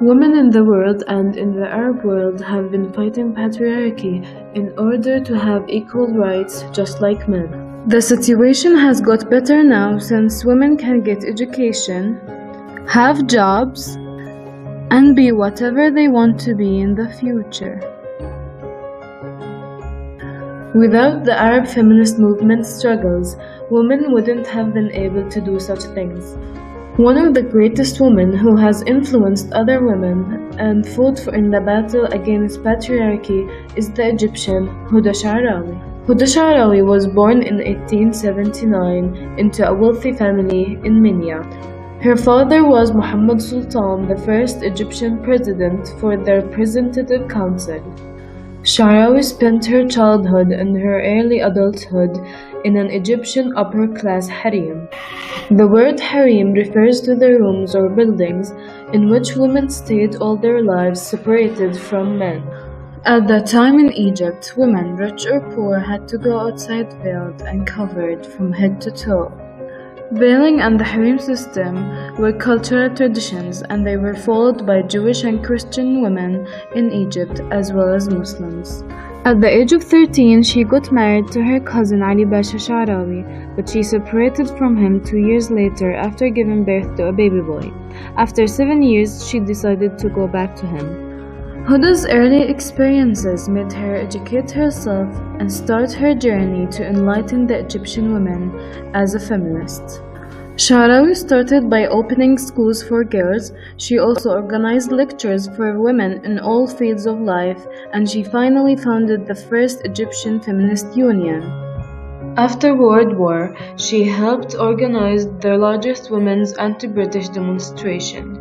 Women in the world and in the Arab world have been fighting patriarchy in order to have equal rights just like men. The situation has got better now since women can get education, have jobs, and be whatever they want to be in the future. Without the Arab feminist movement struggles, women wouldn't have been able to do such things. One of the greatest women who has influenced other women and fought in the battle against patriarchy is the Egyptian Huda Sharaawi. Huda Sharaawi was born in 1879 into a wealthy family in Minya. Her father was Muhammad Sultan, the first Egyptian president for the Representative Council. Sha'rawi spent her childhood and her early adulthood in an Egyptian upper-class harem. The word harem refers to the rooms or buildings in which women stayed all their lives separated from men. At that time in Egypt, women, rich or poor, had to go outside veiled and covered from head to toe. Veiling and the harem system were cultural traditions, and they were followed by Jewish and Christian women in Egypt as well as Muslims. At the age of 13, she got married to her cousin Ali Basha Sha'rawi, but she separated from him 2 years later after giving birth to a baby boy. After 7 years, she decided to go back to him. Huda's early experiences made her educate herself and start her journey to enlighten the Egyptian women as a feminist. Sha'rawi started by opening schools for girls. She also organized lectures for women in all fields of life, and she finally founded the first Egyptian Feminist Union. After World War, she helped organize the largest women's anti-British demonstration.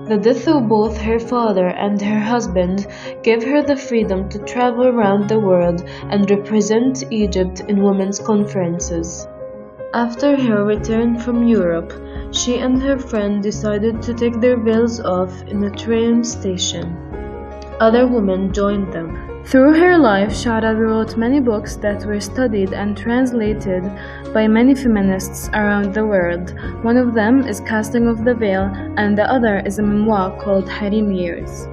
The death of both her father and her husband gave her the freedom to travel around the world and represent Egypt in women's conferences. After her return from Europe, she and her friend decided to take their veils off in a train station. Other women joined them. Through her life, Sha'rawi wrote many books that were studied and translated by many feminists around the world. One of them is Casting of the Veil, and the other is a memoir called Harem Years.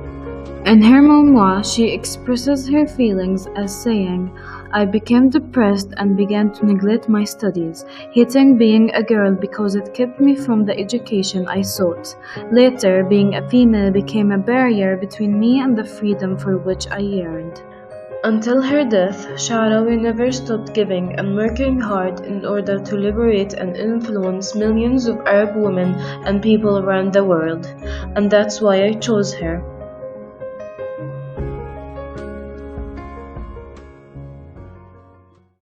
In her memoir, she expresses her feelings as saying, "I became depressed and began to neglect my studies, hating being a girl because it kept me from the education I sought. Later, being a female became a barrier between me and the freedom for which I yearned." Until her death, Sha'rawi never stopped giving and working hard in order to liberate and influence millions of Arab women and people around the world, and that's why I chose her.